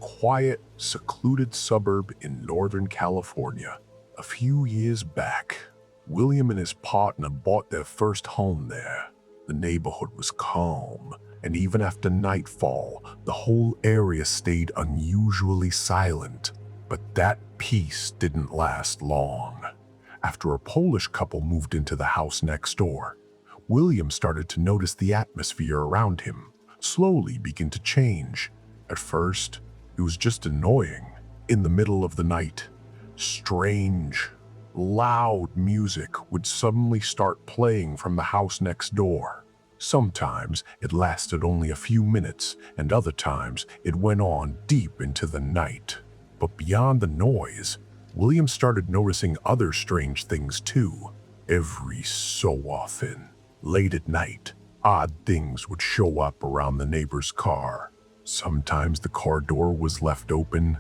quiet, secluded suburb in Northern California. A few years back, William and his partner bought their first home there. The neighborhood was calm, and even after nightfall, the whole area stayed unusually silent. But that peace didn't last long. After a Polish couple moved into the house next door, William started to notice the atmosphere around him slowly begin to change. At first, it was just annoying. In the middle of the night, strange, loud music would suddenly start playing from the house next door. Sometimes it lasted only a few minutes, and other times it went on deep into the night. But beyond the noise, William started noticing other strange things too. Every so often, late at night, odd things would show up around the neighbor's car. Sometimes the car door was left open,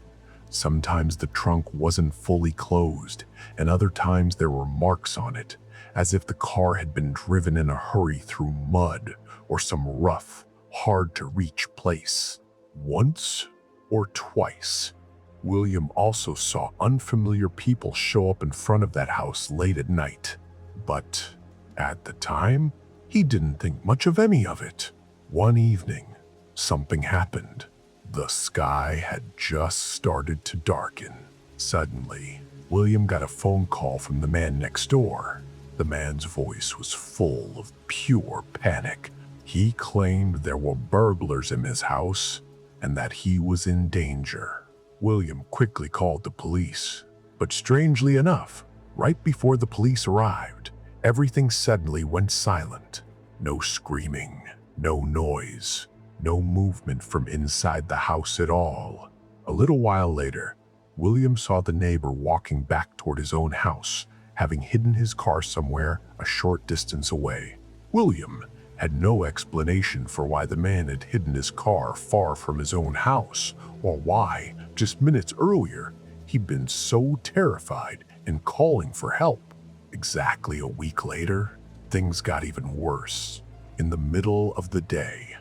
sometimes the trunk wasn't fully closed, and other times there were marks on it, as if the car had been driven in a hurry through mud or some rough, hard-to-reach place. Once or twice, William also saw unfamiliar people show up in front of that house late at night. But at the time, he didn't think much of any of it. One evening, something happened. The sky had just started to darken. Suddenly, William got a phone call from the man next door. The man's voice was full of pure panic. He claimed there were burglars in his house and that he was in danger. William quickly called the police, but strangely enough, right before the police arrived, everything suddenly went silent. No screaming, no noise, no movement from inside the house at all. A little while later, William saw the neighbor walking back toward his own house, having hidden his car somewhere a short distance away. William had no explanation for why the man had hidden his car far from his own house, or why, just minutes earlier, he'd been so terrified and calling for help. Exactly a week later, things got even worse. In the middle of the day,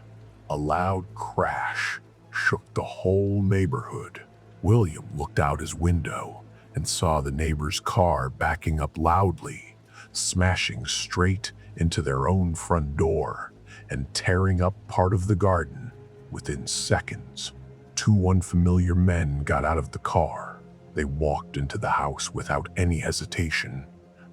a loud crash shook the whole neighborhood. William looked out his window and saw the neighbor's car backing up loudly, smashing straight into their own front door and tearing up part of the garden. Within seconds, two unfamiliar men got out of the car. They walked into the house without any hesitation,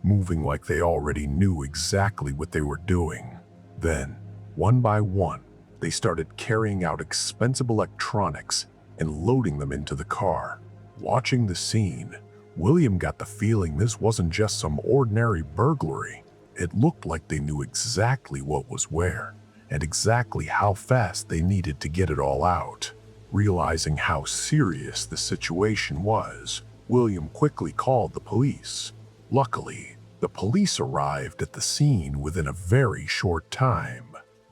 moving like they already knew exactly what they were doing. Then, one by one, they started carrying out expensive electronics and loading them into the car. Watching the scene, William got the feeling this wasn't just some ordinary burglary. It looked like they knew exactly what was where and exactly how fast they needed to get it all out. Realizing how serious the situation was, William quickly called the police. Luckily, the police arrived at the scene within a very short time.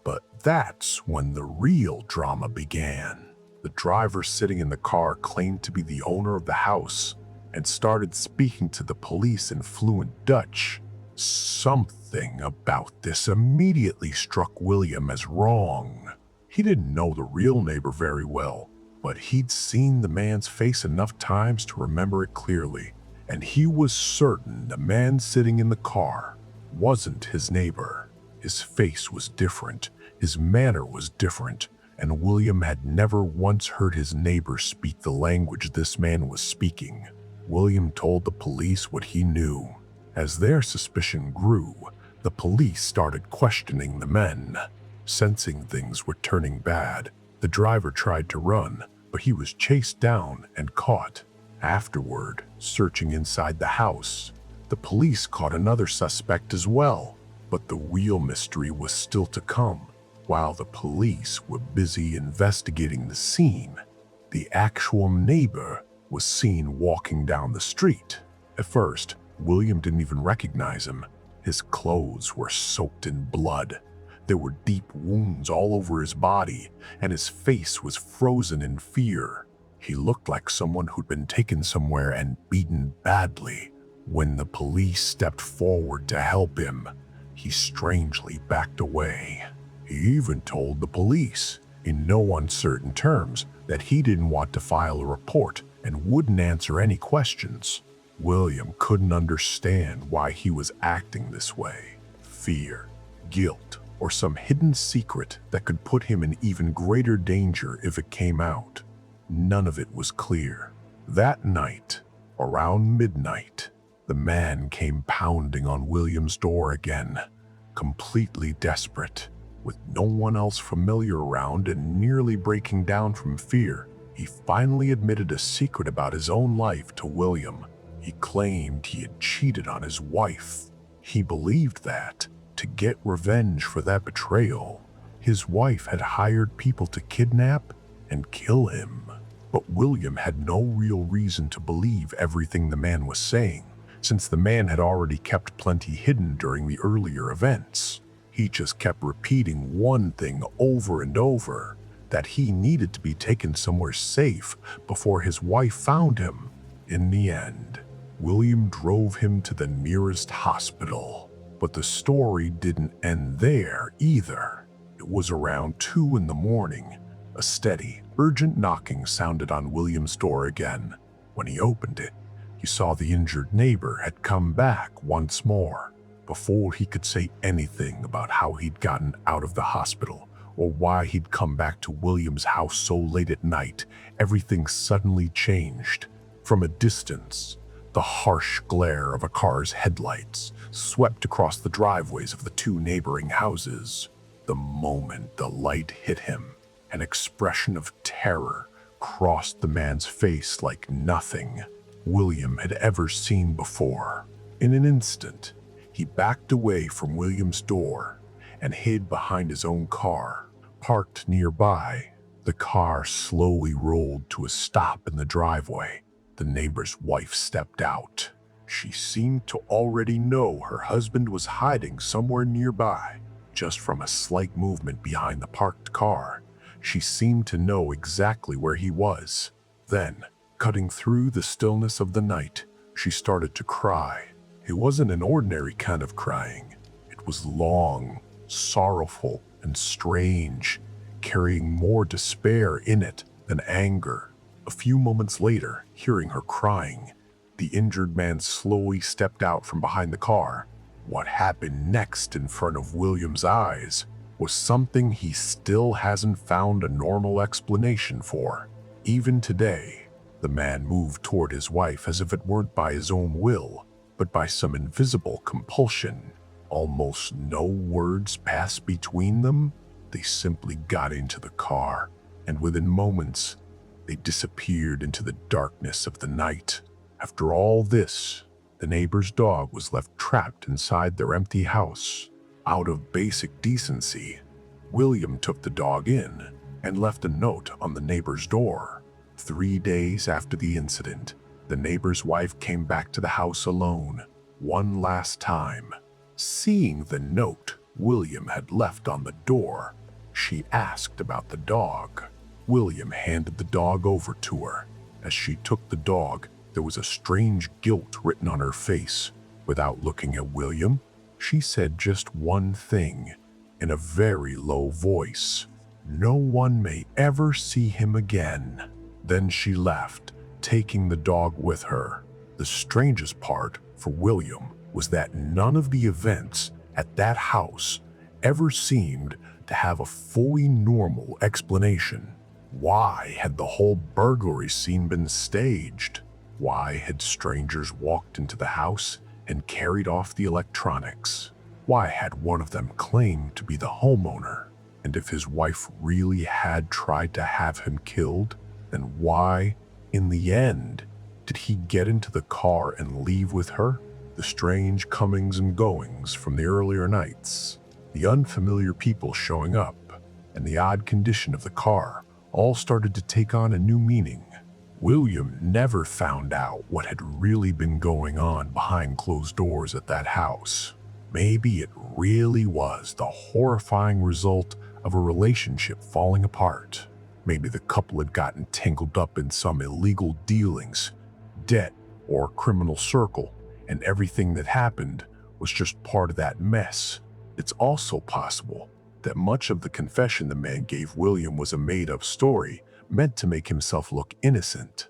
But that's when the real drama began. The driver sitting in the car claimed to be the owner of the house and started speaking to the police in fluent Dutch. Something about this immediately struck William as wrong. He didn't know the real neighbor very well, but he'd seen the man's face enough times to remember it clearly, and he was certain the man sitting in the car wasn't his neighbor. His face was different, his manner was different, and William had never once heard his neighbor speak the language this man was speaking. William told the police what he knew. As their suspicion grew, the police started questioning the men. Sensing things were turning bad, the driver tried to run, but he was chased down and caught. Afterward, searching inside the house, the police caught another suspect as well, but the real mystery was still to come. While the police were busy investigating the scene, the actual neighbor was seen walking down the street. At first, William didn't even recognize him. His clothes were soaked in blood. There were deep wounds all over his body, and his face was frozen in fear. He looked like someone who'd been taken somewhere and beaten badly. When the police stepped forward to help him, he strangely backed away. He even told the police in no uncertain terms that he didn't want to file a report and wouldn't answer any questions. William couldn't understand why he was acting this way. Fear, guilt, or some hidden secret that could put him in even greater danger if it came out. None of it was clear. That night, around midnight, the man came pounding on William's door again, completely desperate. With no one else familiar around and nearly breaking down from fear, he finally admitted a secret about his own life to William. He claimed he had cheated on his wife. He believed that, to get revenge for that betrayal, his wife had hired people to kidnap and kill him. But William had no real reason to believe everything the man was saying, since the man had already kept plenty hidden during the earlier events. He just kept repeating one thing over and over, that he needed to be taken somewhere safe before his wife found him. In the end, William drove him to the nearest hospital. But the story didn't end there either. It was around 2 in the morning. A steady, urgent knocking sounded on William's door again. When he opened it, he saw the injured neighbor had come back once more. Before he could say anything about how he'd gotten out of the hospital or why he'd come back to William's house so late at night, everything suddenly changed. From a distance, the harsh glare of a car's headlights swept across the driveways of the 2 neighboring houses. The moment the light hit him, an expression of terror crossed the man's face like nothing William had ever seen before. In an instant, he backed away from William's door and hid behind his own car, parked nearby. The car slowly rolled to a stop in the driveway. The neighbor's wife stepped out. She seemed to already know her husband was hiding somewhere nearby. Just from a slight movement behind the parked car, she seemed to know exactly where he was. Then, cutting through the stillness of the night, she started to cry. It wasn't an ordinary kind of crying. It was long, sorrowful, and strange, carrying more despair in it than anger. A few moments later, hearing her crying, the injured man slowly stepped out from behind the car. What happened next in front of William's eyes was something he still hasn't found a normal explanation for. Even today, the man moved toward his wife as if it weren't by his own will, but by some invisible compulsion. Almost no words passed between them. They simply got into the car, and within moments, they disappeared into the darkness of the night. After all this, the neighbor's dog was left trapped inside their empty house. Out of basic decency, William took the dog in and left a note on the neighbor's door. 3 days after the incident, the neighbor's wife came back to the house alone, one last time. Seeing the note William had left on the door, she asked about the dog. William handed the dog over to her. As she took the dog, there was a strange guilt written on her face. Without looking at William, she said just one thing, in a very low voice: "No one may ever see him again." Then she left, taking the dog with her. The strangest part for William was that none of the events at that house ever seemed to have a fully normal explanation. Why had the whole burglary scene been staged? Why had strangers walked into the house and carried off the electronics? Why had one of them claimed to be the homeowner? And if his wife really had tried to have him killed, then why, in the end, did he get into the car and leave with her? The strange comings and goings from the earlier nights, the unfamiliar people showing up, and the odd condition of the car all started to take on a new meaning. William never found out what had really been going on behind closed doors at that house. Maybe it really was the horrifying result of a relationship falling apart. Maybe the couple had gotten tangled up in some illegal dealings, debt, or criminal circle, and everything that happened was just part of that mess. It's also possible that much of the confession the man gave William was a made-up story meant to make himself look innocent.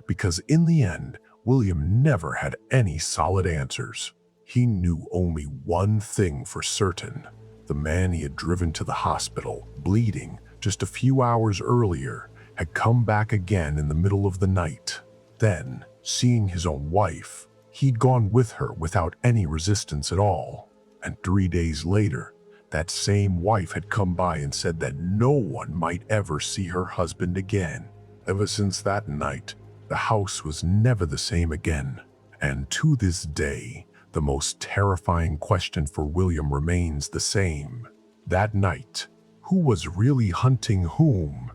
Because in the end, William never had any solid answers. He knew only one thing for certain. The man he had driven to the hospital, bleeding, just a few hours earlier, had come back again in the middle of the night. Then, seeing his own wife, he'd gone with her without any resistance at all. And 3 days later, that same wife had come by and said that no one might ever see her husband again. Ever since that night, the house was never the same again. And to this day, the most terrifying question for William remains the same. That night, who was really hunting whom?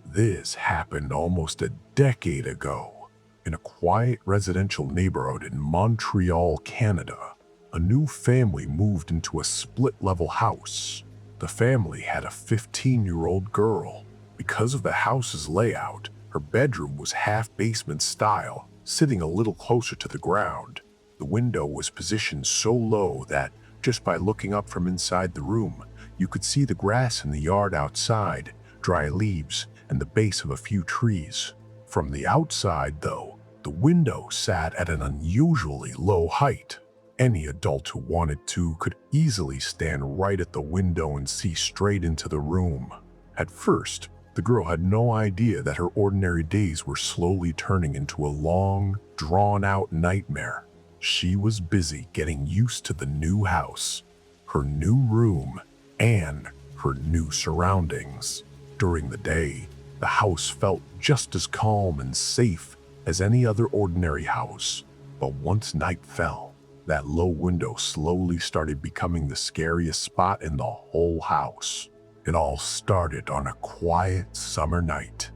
This happened almost a decade ago. In a quiet residential neighborhood in Montreal, Canada, a new family moved into a split-level house. The family had a 15-year-old girl. Because of the house's layout, her bedroom was half-basement style, sitting a little closer to the ground. The window was positioned so low that, just by looking up from inside the room, you could see the grass in the yard outside, dry leaves, and the base of a few trees. From the outside, though, the window sat at an unusually low height. Any adult who wanted to could easily stand right at the window and see straight into the room. At first, the girl had no idea that her ordinary days were slowly turning into a long, drawn-out nightmare. She was busy getting used to the new house, her new room, and her new surroundings. During the day, the house felt just as calm and safe as any other ordinary house. But once night fell, that low window slowly started becoming the scariest spot in the whole house. It all started on a quiet summer night.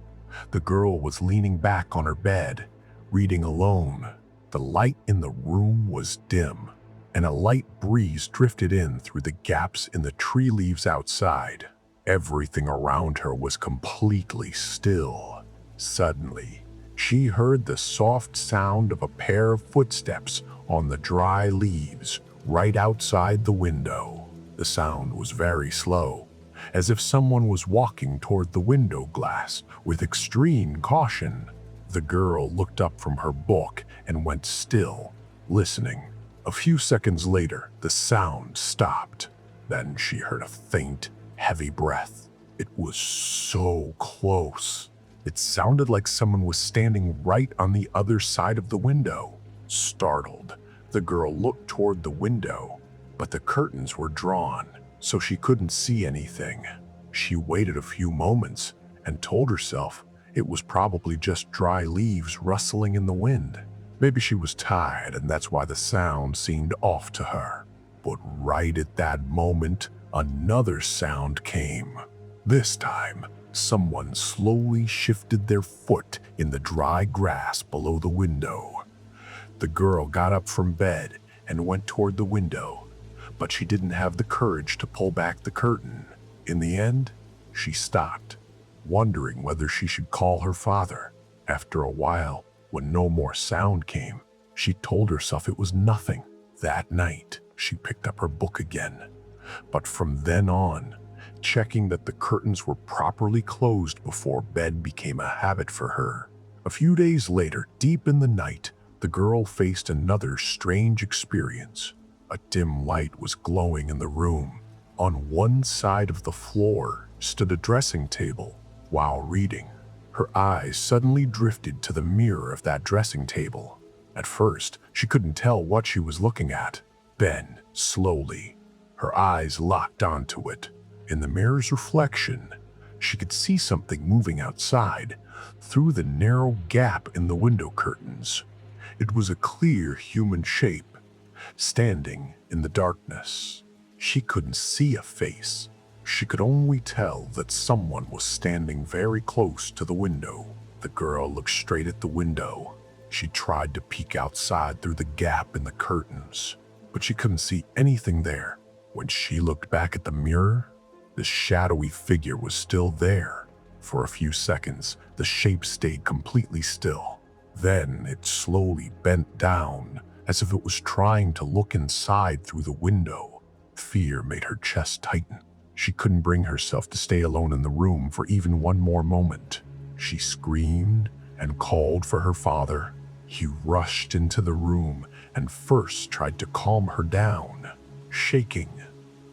The girl was leaning back on her bed, reading alone. The light in the room was dim, and a light breeze drifted in through the gaps in the tree leaves outside. Everything around her was completely still. Suddenly, she heard the soft sound of a pair of footsteps on the dry leaves right outside the window. The sound was very slow, as if someone was walking toward the window glass with extreme caution. The girl looked up from her book and went still, listening. A few seconds later, the sound stopped. Then she heard a faint, heavy breath. It was so close. It sounded like someone was standing right on the other side of the window. Startled, the girl looked toward the window, but the curtains were drawn, so she couldn't see anything. She waited a few moments and told herself it was probably just dry leaves rustling in the wind. Maybe she was tired and that's why the sound seemed off to her. But right at that moment, another sound came. This time, someone slowly shifted their foot in the dry grass below the window. The girl got up from bed and went toward the window, but she didn't have the courage to pull back the curtain. In the end, she stopped, wondering whether she should call her father. After a while, when no more sound came, she told herself it was nothing. That night, she picked up her book again. But from then on, checking that the curtains were properly closed before bed became a habit for her. A few days later, deep in the night, the girl faced another strange experience. A dim light was glowing in the room. On one side of the floor stood a dressing table. While reading, her eyes suddenly drifted to the mirror of that dressing table. At first, she couldn't tell what she was looking at. Then, slowly, her eyes locked onto it. In the mirror's reflection, she could see something moving outside, through the narrow gap in the window curtains. It was a clear human shape, standing in the darkness. She couldn't see a face. She could only tell that someone was standing very close to the window. The girl looked straight at the window. She tried to peek outside through the gap in the curtains, but she couldn't see anything there. When she looked back at the mirror, the shadowy figure was still there. For a few seconds, the shape stayed completely still. Then it slowly bent down, as if it was trying to look inside through the window. Fear made her chest tighten. She couldn't bring herself to stay alone in the room for even one more moment. She screamed and called for her father. He rushed into the room and first tried to calm her down. Shaking,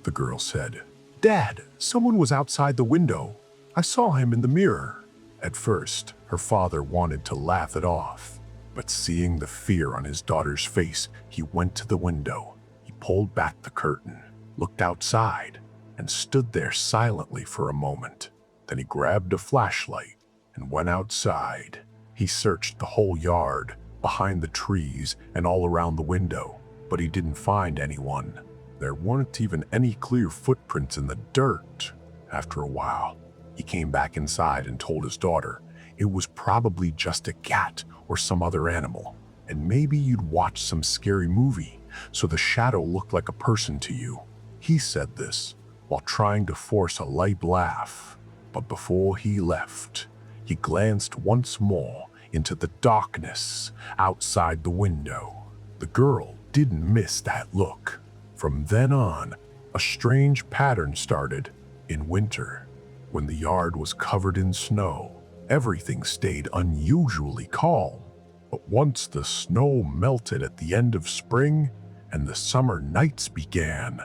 the girl said, "Dad, someone was outside the window. I saw him in the mirror." At first, her father wanted to laugh it off, but seeing the fear on his daughter's face, he went to the window. He pulled back the curtain, looked outside, and stood there silently for a moment. Then he grabbed a flashlight and went outside. He searched the whole yard, behind the trees and all around the window, but he didn't find anyone. There weren't even any clear footprints in the dirt. After a while, he came back inside and told his daughter it was probably just a cat or some other animal, and maybe you'd watch some scary movie, so the shadow looked like a person to you. He said this while trying to force a light laugh, but before he left, he glanced once more into the darkness outside the window. The girl didn't miss that look. From then on, a strange pattern started. In winter, when the yard was covered in snow, everything stayed unusually calm. But once the snow melted at the end of spring and the summer nights began,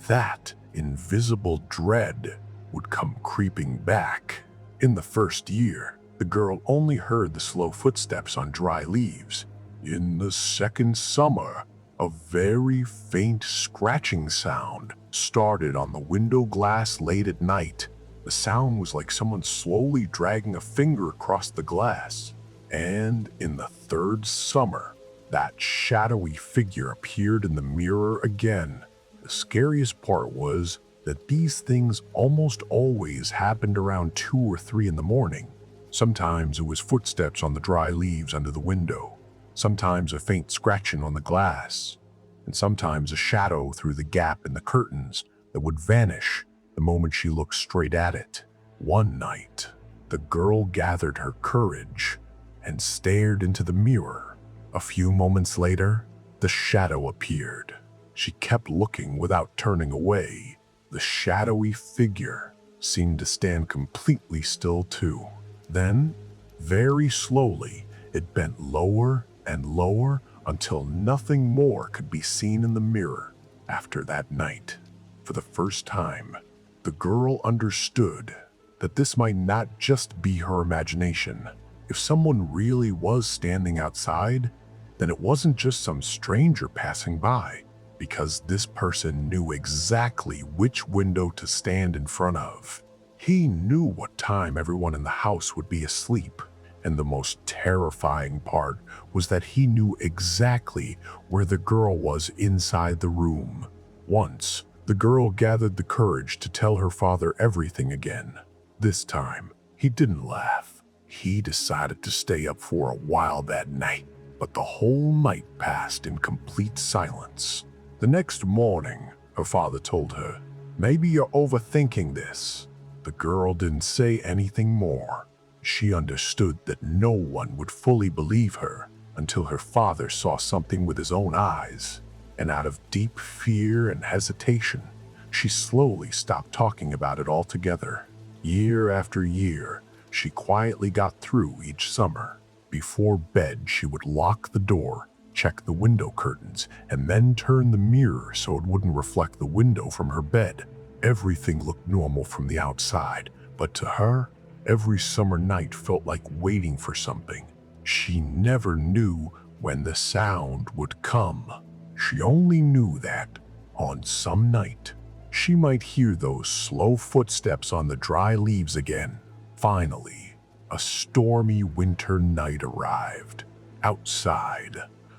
that invisible dread would come creeping back. In the first year, the girl only heard the slow footsteps on dry leaves. In the second summer, a very faint scratching sound started on the window glass late at night. The sound was like someone slowly dragging a finger across the glass. And in the third summer, that shadowy figure appeared in the mirror again. The scariest part was that these things almost always happened around 2 or 3 in the morning. Sometimes it was footsteps on the dry leaves under the window, sometimes a faint scratching on the glass, and sometimes a shadow through the gap in the curtains that would vanish the moment she looked straight at it. One night, the girl gathered her courage and stared into the mirror. A few moments later, the shadow appeared. She kept looking without turning away. The shadowy figure seemed to stand completely still too. Then, very slowly, it bent lower and lower until nothing more could be seen in the mirror. After that night, for the first time, the girl understood that this might not just be her imagination. If someone really was standing outside, then it wasn't just some stranger passing by, because this person knew exactly which window to stand in front of. He knew what time everyone in the house would be asleep, and the most terrifying part was that he knew exactly where the girl was inside the room. Once, the girl gathered the courage to tell her father everything again. This time, he didn't laugh. He decided to stay up for a while that night, but the whole night passed in complete silence. The next morning, her father told her, "Maybe you're overthinking this." The girl didn't say anything more. She understood that no one would fully believe her until her father saw something with his own eyes. And out of deep fear and hesitation, she slowly stopped talking about it altogether. Year after year, she quietly got through each summer. Before bed, she would lock the door, check the window curtains, and then turn the mirror so it wouldn't reflect the window from her bed. Everything looked normal from the outside, but to her, every summer night felt like waiting for something. She never knew when the sound would come. She only knew that, on some night, she might hear those slow footsteps on the dry leaves again. Finally, a stormy winter night arrived. Outside,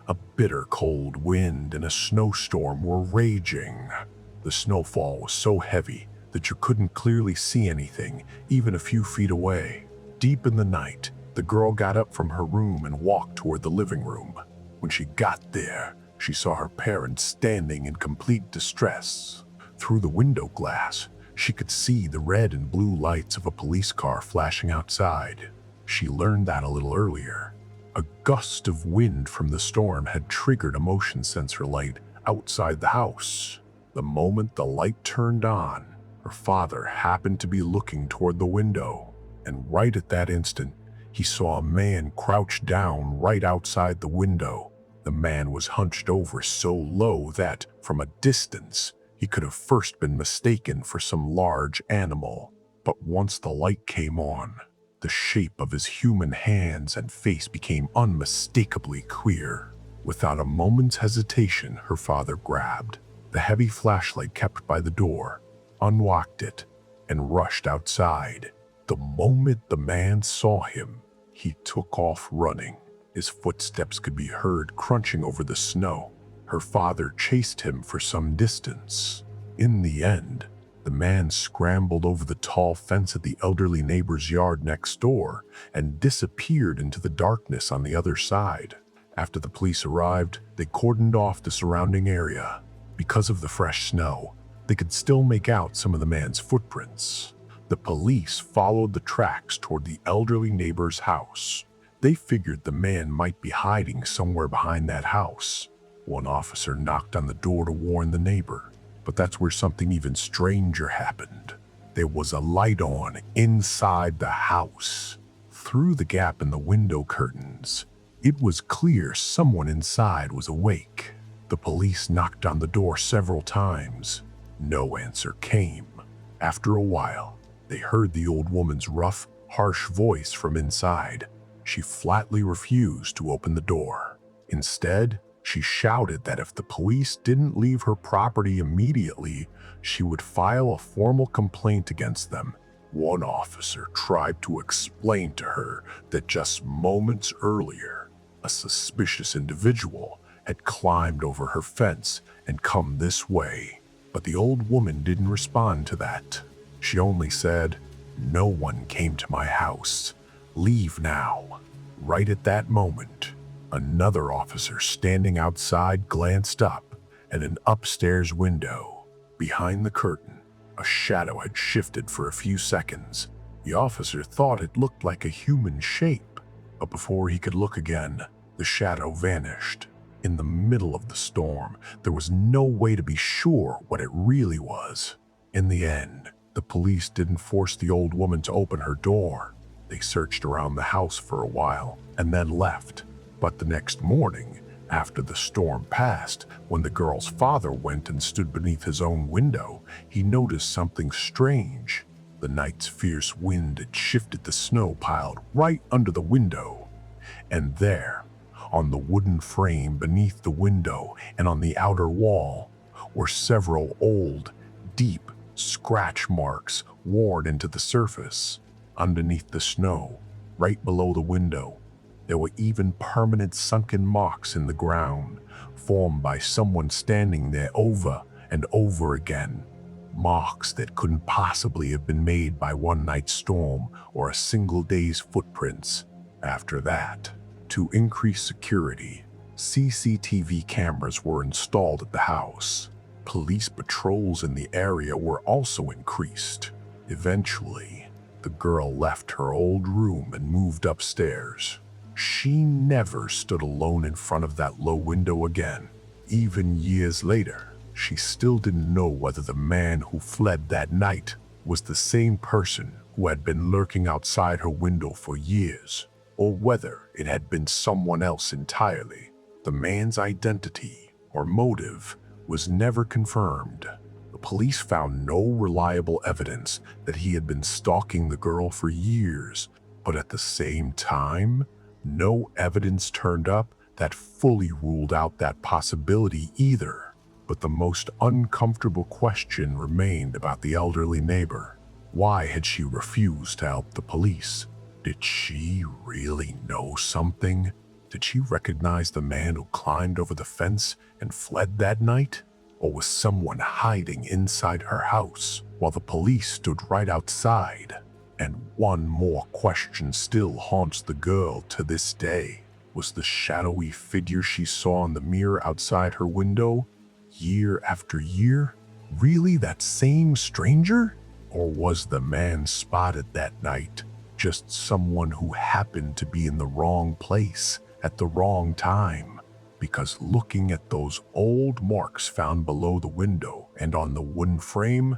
a bitter cold wind and a snowstorm were raging. The snowfall was so heavy that you couldn't clearly see anything, even a few feet away. Deep in the night, the girl got up from her room and walked toward the living room. When she got there, she saw her parents standing in complete distress. Through the window glass, she could see the red and blue lights of a police car flashing outside. She learned that a little earlier. A gust of wind from the storm had triggered a motion sensor light outside the house. The moment the light turned on, her father happened to be looking toward the window, and right at that instant, he saw a man crouched down right outside the window. The man was hunched over so low that, from a distance, he could have first been mistaken for some large animal. But once the light came on, the shape of his human hands and face became unmistakably clear. Without a moment's hesitation, her father grabbed the heavy flashlight kept by the door, unlocked it, and rushed outside. The moment the man saw him, he took off running. His footsteps could be heard crunching over the snow. Her father chased him for some distance. In the end, the man scrambled over the tall fence at the elderly neighbor's yard next door and disappeared into the darkness on the other side. After the police arrived, they cordoned off the surrounding area. Because of the fresh snow, they could still make out some of the man's footprints. The police followed the tracks toward the elderly neighbor's house. They figured the man might be hiding somewhere behind that house. One officer knocked on the door to warn the neighbor, but that's where something even stranger happened. There was a light on inside the house. Through the gap in the window curtains, it was clear someone inside was awake. The police knocked on the door several times. No answer came. After a while, they heard the old woman's rough, harsh voice from inside. She flatly refused to open the door. Instead, she shouted that if the police didn't leave her property immediately, she would file a formal complaint against them. One officer tried to explain to her that just moments earlier, a suspicious individual had climbed over her fence and come this way. But the old woman didn't respond to that. She only said, "No one came to my house. Leave now." Right at that moment, another officer standing outside glanced up at an upstairs window. Behind the curtain, a shadow had shifted for a few seconds. The officer thought it looked like a human shape, but before he could look again, the shadow vanished. In the middle of the storm, there was no way to be sure what it really was. In the end, the police didn't force the old woman to open her door. They searched around the house for a while and then left. But the next morning, after the storm passed, when the girl's father went and stood beneath his own window, he noticed something strange. The night's fierce wind had shifted the snow piled right under the window. And there, on the wooden frame beneath the window and on the outer wall, were several old, deep scratch marks worn into the surface. Underneath the snow, right below the window, there were even permanent sunken marks in the ground, formed by someone standing there over and over again. Marks that couldn't possibly have been made by one night's storm or a single day's footprints. After that, to increase security, CCTV cameras were installed at the house. Police patrols in the area were also increased. Eventually, the girl left her old room and moved upstairs. She never stood alone in front of that low window again. Even years later, she still didn't know whether the man who fled that night was the same person who had been lurking outside her window for years, or whether it had been someone else entirely. The man's identity or motive was never confirmed. The police found no reliable evidence that he had been stalking the girl for years, but at the same time, no evidence turned up that fully ruled out that possibility either. But the most uncomfortable question remained about the elderly neighbor. Why had she refused to help the police? Did she really know something? Did she recognize the man who climbed over the fence and fled that night? Or was someone hiding inside her house while the police stood right outside? And one more question still haunts the girl to this day. Was the shadowy figure she saw in the mirror outside her window, year after year, really that same stranger? Or was the man spotted that night just someone who happened to be in the wrong place at the wrong time. Because looking at those old marks found below the window and on the wooden frame,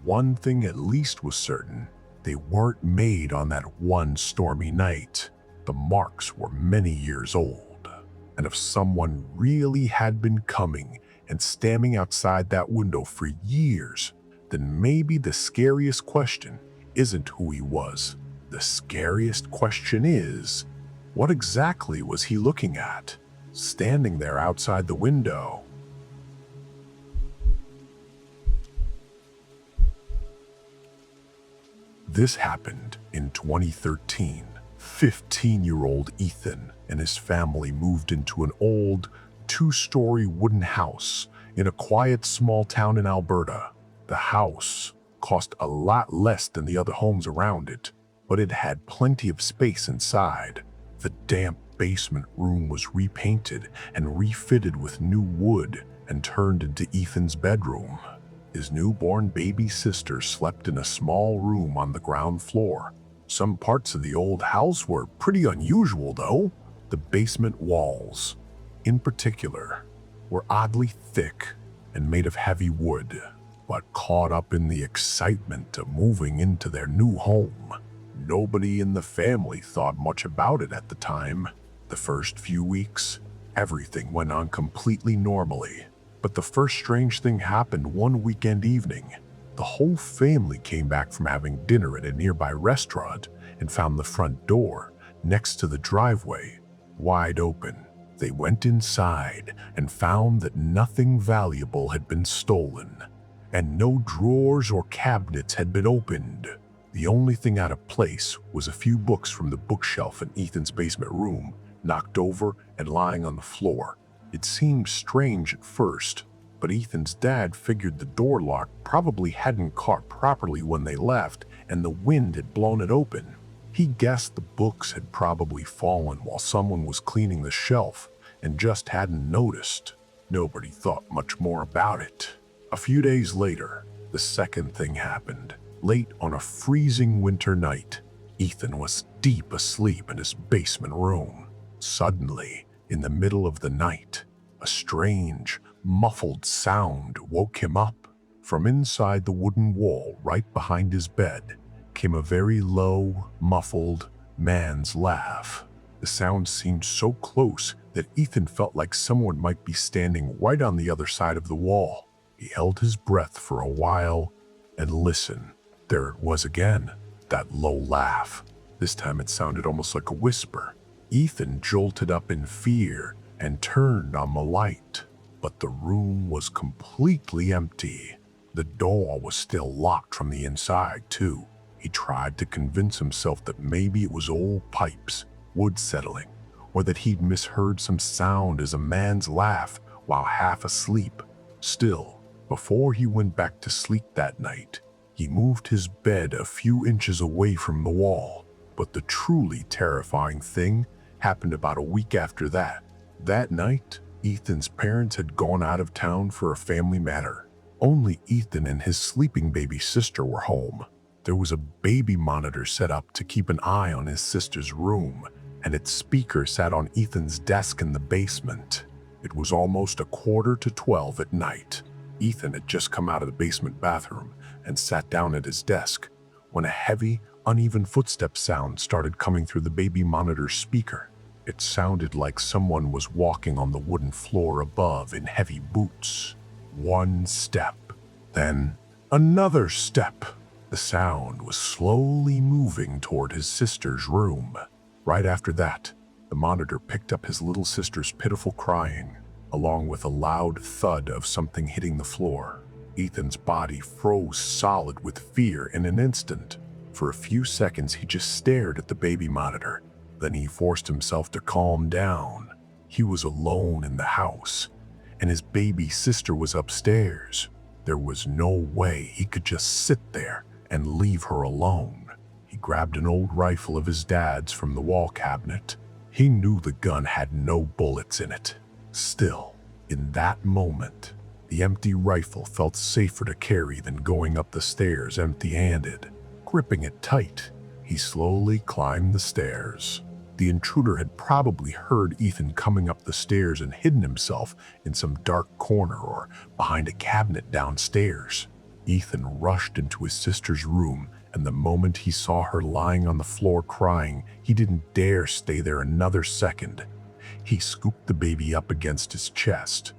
one thing at least was certain: they weren't made on that one stormy night. The marks were many years old. And if someone really had been coming and standing outside that window for years, then maybe the scariest question isn't who he was. The scariest question is, what exactly was he looking at, standing there outside the window? This happened in 2013. 15-year-old Ethan and his family moved into an old, two-story wooden house in a quiet small town in Alberta. The house cost a lot less than the other homes around it, but it had plenty of space inside. The damp basement room was repainted and refitted with new wood and turned into Ethan's bedroom. His newborn baby sister slept in a small room on the ground floor. Some parts of the old house were pretty unusual, though. The basement walls, in particular, were oddly thick and made of heavy wood. But caught up in the excitement of moving into their new home, nobody in the family thought much about it at the time. The first few weeks, everything went on completely normally. But the first strange thing happened one weekend evening. The whole family came back from having dinner at a nearby restaurant and found the front door, next to the driveway, wide open. They went inside and found that nothing valuable had been stolen, and no drawers or cabinets had been opened. The only thing out of place was a few books from the bookshelf in Ethan's basement room, knocked over and lying on the floor. It seemed strange at first, but Ethan's dad figured the door lock probably hadn't caught properly when they left and the wind had blown it open. He guessed the books had probably fallen while someone was cleaning the shelf and just hadn't noticed. Nobody thought much more about it. A few days later, the second thing happened. Late on a freezing winter night, Ethan was deep asleep in his basement room. Suddenly, in the middle of the night, a strange, muffled sound woke him up. From inside the wooden wall right behind his bed came a very low, muffled man's laugh. The sound seemed so close that Ethan felt like someone might be standing right on the other side of the wall. He held his breath for a while and listened. There it was again, that low laugh. This time it sounded almost like a whisper. Ethan jolted up in fear and turned on the light, but the room was completely empty. The door was still locked from the inside, too. He tried to convince himself that maybe it was old pipes, wood settling, or that he'd misheard some sound as a man's laugh while half asleep. Still, before he went back to sleep that night, he moved his bed a few inches away from the wall. But the truly terrifying thing happened about a week after that. That night, Ethan's parents had gone out of town for a family matter. Only Ethan and his sleeping baby sister were home. There was a baby monitor set up to keep an eye on his sister's room, and its speaker sat on Ethan's desk in the basement. It was almost 11:45 at night. Ethan had just come out of the basement bathroom and sat down at his desk when a heavy, uneven footstep sound started coming through the baby monitor's speaker. It sounded like someone was walking on the wooden floor above in heavy boots. One step, then another step. The sound was slowly moving toward his sister's room. Right after that, the monitor picked up his little sister's pitiful crying, along with a loud thud of something hitting the floor. Ethan's body froze solid with fear in an instant. For a few seconds, he just stared at the baby monitor. Then he forced himself to calm down. He was alone in the house, and his baby sister was upstairs. There was no way he could just sit there and leave her alone. He grabbed an old rifle of his dad's from the wall cabinet. He knew the gun had no bullets in it. Still, in that moment, the empty rifle felt safer to carry than going up the stairs empty-handed. Gripping it tight, he He slowly climbed the stairs. The intruder had probably heard Ethan coming up the stairs and hidden himself in some dark corner or behind a cabinet downstairs. Ethan rushed into his sister's room, and the moment he saw her lying on the floor crying, he didn't dare stay there another second. He scooped the baby up against his chest,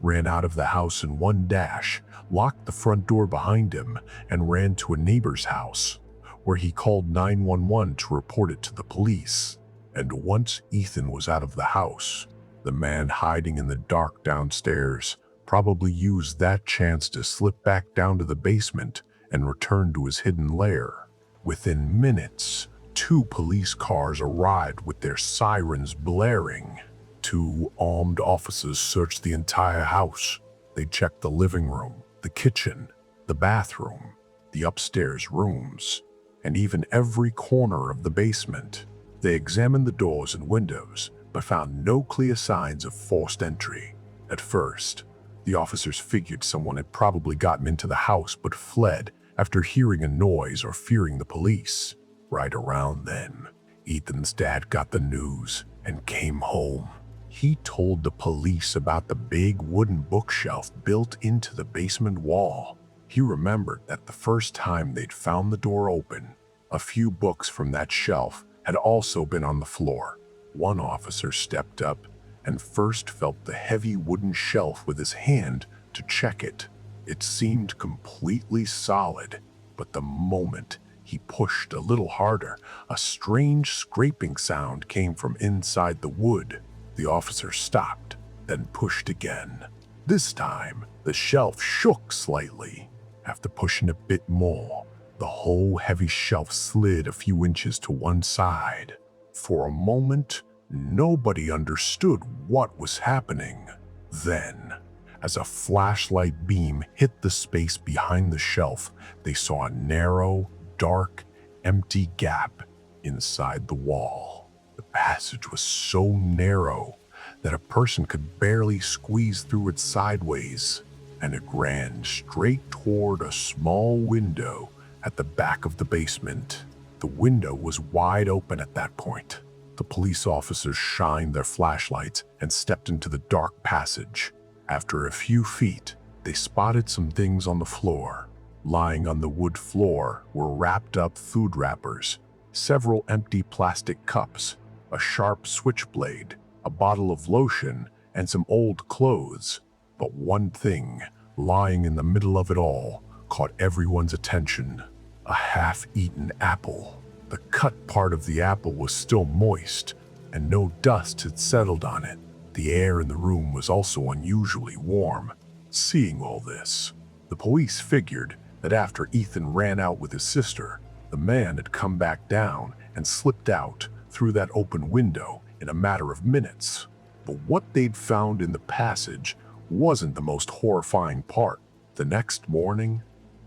ran out of the house in one dash, locked the front door behind him, and ran to a neighbor's house, where he called 911 to report it to the police. And once Ethan was out of the house, the man hiding in the dark downstairs probably used that chance to slip back down to the basement and return to his hidden lair. Within minutes, 2 police cars arrived with their sirens blaring. 2 armed officers searched the entire house. They checked the living room, the kitchen, the bathroom, the upstairs rooms, and even every corner of the basement. They examined the doors and windows, but found no clear signs of forced entry. At first, the officers figured someone had probably gotten into the house but fled after hearing a noise or fearing the police. Right around then, Ethan's dad got the news and came home. He told the police about the big wooden bookshelf built into the basement wall. He remembered that the first time they'd found the door open, a few books from that shelf had also been on the floor. One officer stepped up and first felt the heavy wooden shelf with his hand to check it. It seemed completely solid, but the moment he pushed a little harder, a strange scraping sound came from inside the wood. The officer stopped, then pushed again. This time, the shelf shook slightly. After pushing a bit more, the whole heavy shelf slid a few inches to one side. For a moment, nobody understood what was happening. Then, as a flashlight beam hit the space behind the shelf, they saw a narrow, dark, empty gap inside the wall. The passage was so narrow that a person could barely squeeze through it sideways, and it ran straight toward a small window at the back of the basement. The window was wide open at that point. The police officers shined their flashlights and stepped into the dark passage. After a few feet, they spotted some things on the floor. Lying on the wood floor were wrapped up food wrappers, several empty plastic cups, a sharp switchblade, a bottle of lotion, and some old clothes. But one thing, lying in the middle of it all, caught everyone's attention: a half-eaten apple. The cut part of the apple was still moist, and no dust had settled on it. The air in the room was also unusually warm. Seeing all this, the police figured that after Ethan ran out with his sister, the man had come back down and slipped out through that open window in a matter of minutes. But what they'd found in the passage wasn't the most horrifying part. The next morning,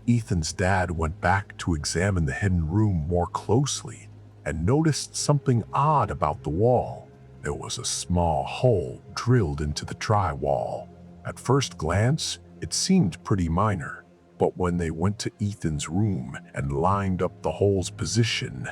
Ethan's dad went back to examine the hidden room more closely and noticed something odd about the wall. There was a small hole drilled into the drywall. At first glance, it seemed pretty minor, but when they went to Ethan's room and lined up the hole's position,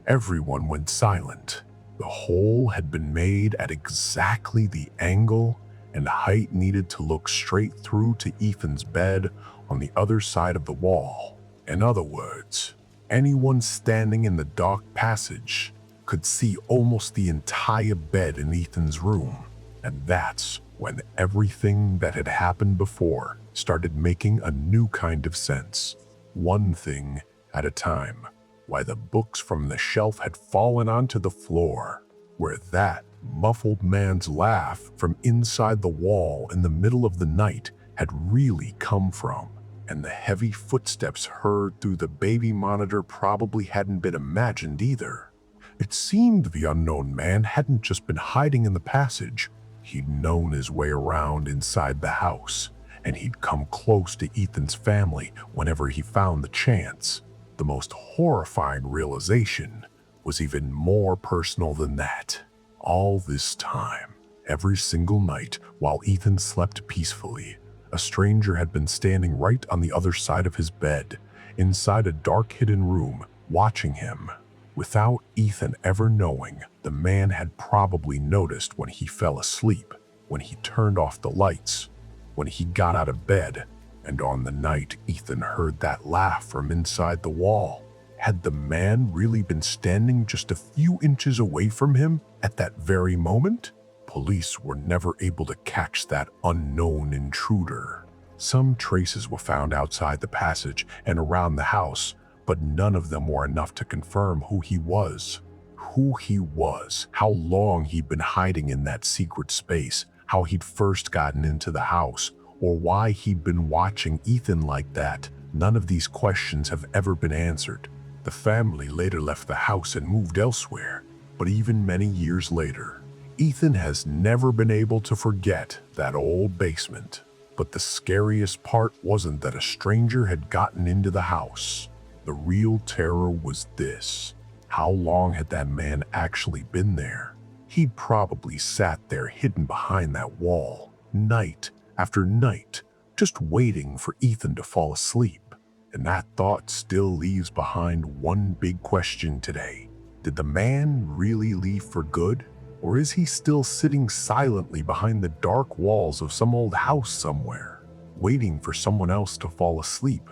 everyone went silent. The hole had been made at exactly the angle and height needed to look straight through to Ethan's bed on the other side of the wall. In other words, anyone standing in the dark passage could see almost the entire bed in Ethan's room. And that's when everything that had happened before started making a new kind of sense. One thing at a time. Why the books from the shelf had fallen onto the floor, where that muffled man's laugh from inside the wall in the middle of the night had really come from, and the heavy footsteps heard through the baby monitor probably hadn't been imagined either. It seemed the unknown man hadn't just been hiding in the passage. He'd known his way around inside the house, and he'd come close to Ethan's family whenever he found the chance. The most horrifying realization was even more personal than that. All this time, every single night while Ethan slept peacefully, a stranger had been standing right on the other side of his bed, inside a dark hidden room, watching him. Without Ethan ever knowing, the man had probably noticed when he fell asleep, when he turned off the lights, when he got out of bed, and on the night Ethan heard that laugh from inside the wall. Had the man really been standing just a few inches away from him at that very moment? Police were never able to catch that unknown intruder. Some traces were found outside the passage and around the house, but none of them were enough to confirm who he was. Who he was, how long he'd been hiding in that secret space, how he'd first gotten into the house, or why he'd been watching Ethan like that. None of these questions have ever been answered. The family later left the house and moved elsewhere, but even many years later, Ethan has never been able to forget that old basement. But the scariest part wasn't that a stranger had gotten into the house. The real terror was this. How long had that man actually been there? He'd probably sat there hidden behind that wall, night after night, just waiting for Ethan to fall asleep. And that thought still leaves behind one big question today. Did the man really leave for good? Or is he still sitting silently behind the dark walls of some old house somewhere, waiting for someone else to fall asleep?